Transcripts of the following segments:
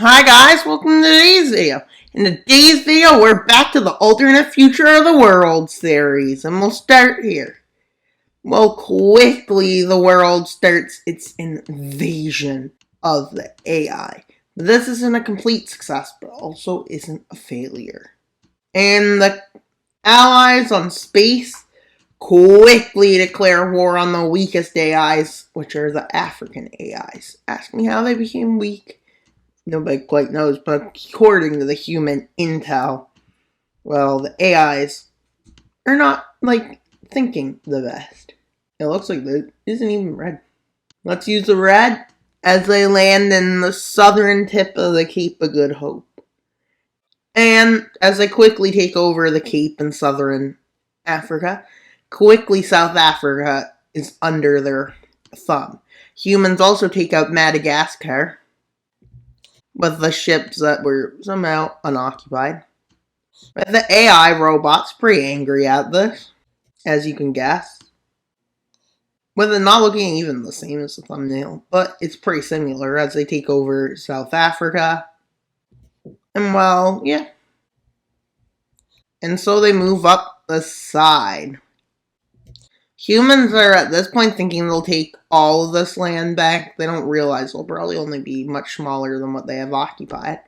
Hi guys, welcome to today's video. In today's video, we're back to the alternate future of the world series, and we'll start here. Well, quickly the world starts its invasion of the AI. But this isn't a complete success, but also isn't a failure. And the allies on space quickly declare war on the weakest AIs, which are the African AIs. Ask me how they became weak. Nobody quite knows, but according to the human intel, well, the AIs are not, thinking the best. It looks like it isn't even red. Let's use the red as they land in the southern tip of the Cape of Good Hope. And as they quickly take over the Cape in southern Africa, quickly South Africa is under their thumb. Humans also take out Madagascar with the ships that were somehow unoccupied. But the AI robot's pretty angry at this, as you can guess. With it not looking even the same as the thumbnail, but it's pretty similar as they take over South Africa. And well, yeah. And so they move up the side. Humans are at this point thinking they'll take all of this land back. They don't realize they'll probably only be much smaller than what they have occupied,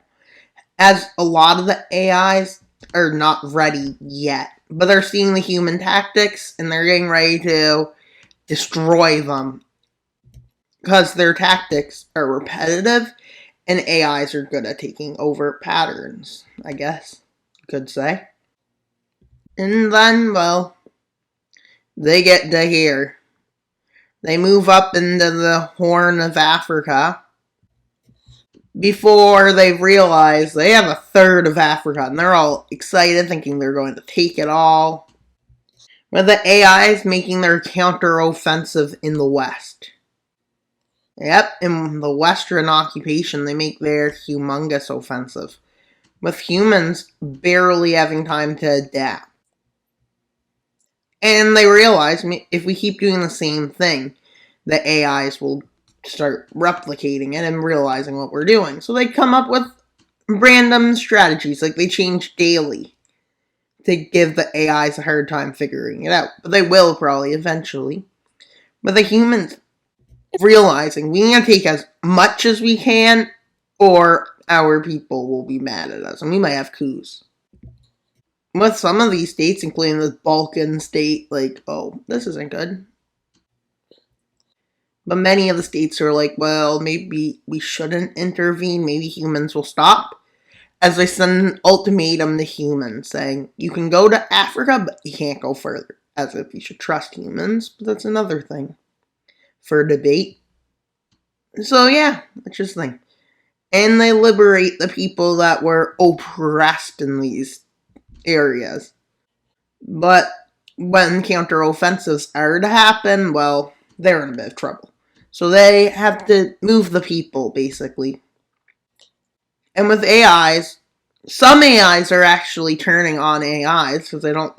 as a lot of the AIs are not ready yet. But they're seeing the human tactics, and they're getting ready to destroy them. Because their tactics are repetitive, and AIs are good at taking over patterns, I guess you could say. And then, well, they get to here. They move up into the Horn of Africa before they realize they have a third of Africa, and they're all excited, thinking they're going to take it all. With the AIs making their counter-offensive in the west. Yep, in the western occupation, they make their humongous offensive, with humans barely having time to adapt. And they realize if we keep doing the same thing, the AIs will start replicating it and realizing what we're doing. So they come up with random strategies, like they change daily to give the AIs a hard time figuring it out. But they will probably eventually. But the humans realizing we need to take as much as we can, or our people will be mad at us, and we might have coups. With some of these states, including the Balkan state, oh, this isn't good. But many of the states are like, well, maybe we shouldn't intervene, maybe humans will stop. As they send an ultimatum to humans, saying, you can go to Africa, but you can't go further. As if you should trust humans, but that's another thing for debate. So yeah, that's just the thing. And they liberate the people that were oppressed in these areas. But when counteroffensives are to happen, well, they're in a bit of trouble. So they have to move the people, basically. And with AIs, some AIs are actually turning on AIs, because they don't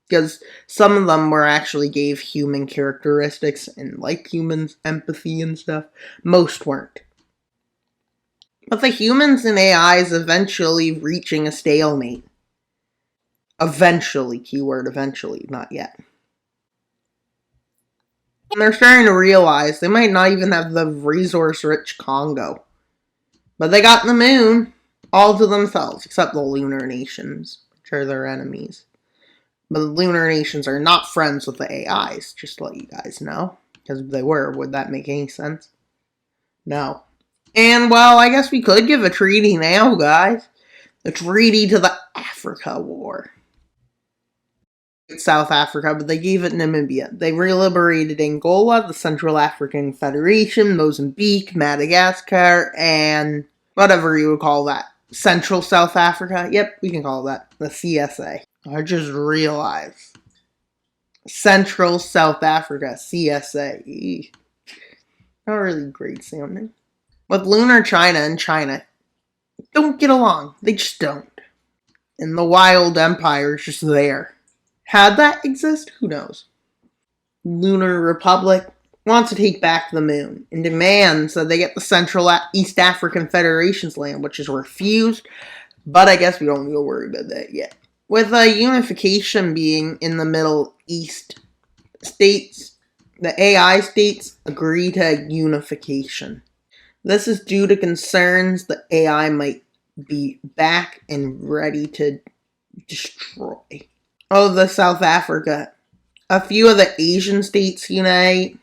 because some of them were actually gave human characteristics and like humans, empathy and stuff. Most weren't. But the humans and AIs eventually reaching a stalemate. Eventually, keyword eventually, not yet. And they're starting to realize they might not even have the resource-rich Congo. But they got the moon all to themselves, except the lunar nations, which are their enemies. But the lunar nations are not friends with the AIs, just to let you guys know. Because if they were, would that make any sense? No. And, well, I guess we could give a treaty now, guys. The treaty to the Africa War. South Africa, but they gave it Namibia. They reliberated Angola, the Central African Federation, Mozambique, Madagascar, and whatever you would call that. Central South Africa? Yep, we can call that the CSA. I just realized. Central South Africa, CSA. Not really great sounding. With Lunar China and China don't get along. They just don't. And the Wild Empire is just there. Had that exist? Who knows? Lunar Republic, wants to take back the moon and demands that they get the Central East African Federation's land, which is refused, but I guess we don't need to worry about that yet. With unification being in the Middle East states, the AI states agree to unification. This is due to concerns the AI might be back and ready to destroy. Oh, the South Africa. A few of the Asian states unite.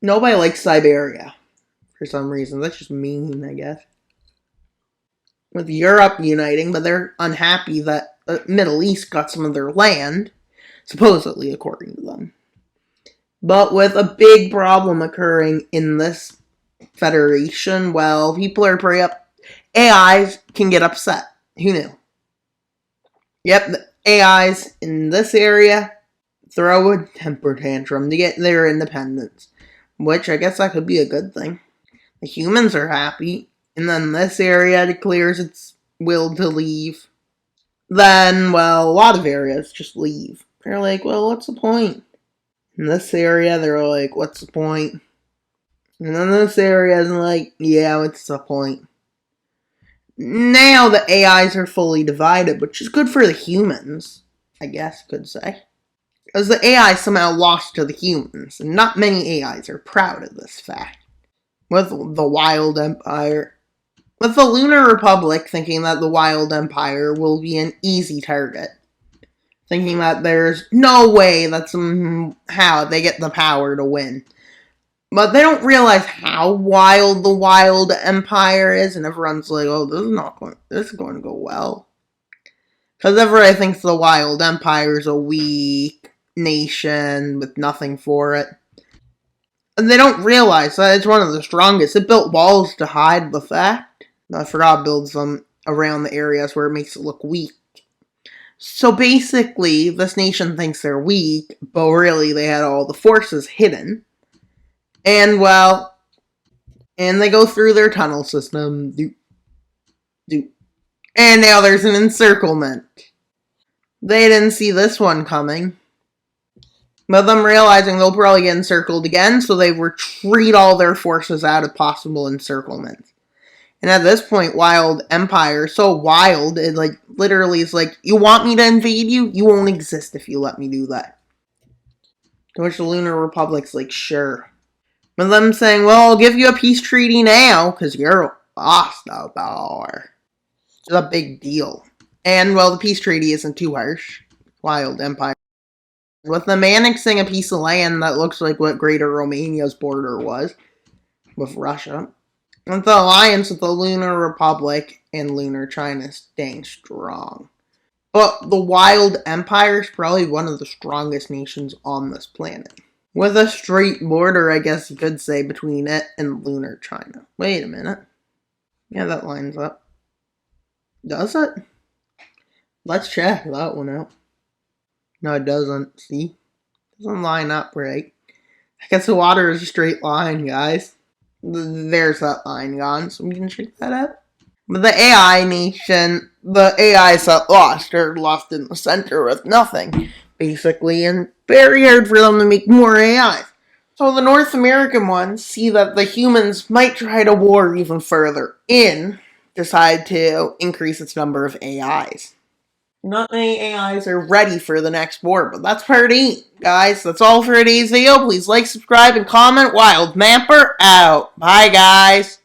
Nobody likes Siberia for some reason. That's just mean, I guess. With Europe uniting, but they're unhappy that the Middle East got some of their land, supposedly, according to them. But with a big problem occurring in this federation, well, people are pretty up. AIs can get upset. Who knew? Yep, the AIs in this area throw a temper tantrum to get their independence, which I guess that could be a good thing. The humans are happy, and then this area declares its will to leave. Then, well, a lot of areas just leave. They're like, well, what's the point? In this area, they're like, what's the point? And then this area is like, yeah, what's the point? Now the AIs are fully divided, which is good for the humans, I guess you could say. Because the AI somehow lost to the humans, and not many AIs are proud of this fact. With the Wild Empire. With the Lunar Republic thinking that the Wild Empire will be an easy target. Thinking that there's no way that somehow they get the power to win. But they don't realize how wild the Wild Empire is, and everyone's like, oh, this is going to go well. Because everybody thinks the Wild Empire is a weak nation with nothing for it. And they don't realize that it's one of the strongest. It built walls to hide the fact. I forgot it builds them around the areas where it makes it look weak. So basically, this nation thinks they're weak, but really they had all the forces hidden. And well, and they go through their tunnel system. And now there's an encirclement. They didn't see this one coming. But them realizing they'll probably get encircled again, so they retreat all their forces out of possible encirclement. And at this point, Wild Empire is so wild, it like literally is like, you want me to invade you? You won't exist if you let me do that. To which the Lunar Republic's like, sure. But them saying, well, I'll give you a peace treaty now, because you're lost out there. It's a big deal. And, well, the peace treaty isn't too harsh. Wild Empire. With them annexing a piece of land that looks like what Greater Romania's border was with Russia. With the alliance with the Lunar Republic and Lunar China staying strong. But the Wild Empire is probably one of the strongest nations on this planet. With a straight border, I guess you could say, between it and Lunar China. Wait a minute. Yeah, that lines up. Does it? Let's check that one out. No, it doesn't. See? It doesn't line up right. I guess the water is a straight line, guys. There's that line gone, so we can check that out. But the AI nation, the AIs that lost are lost in the center with nothing, basically, and very hard for them to make more AIs. So the North American ones see that the humans might try to war even further in, decide to increase its number of AIs. Not many AIs are ready for the next war, but that's part 8, guys. That's all for today's video. Please like, subscribe, and comment. Wild Mapper out. Bye, guys.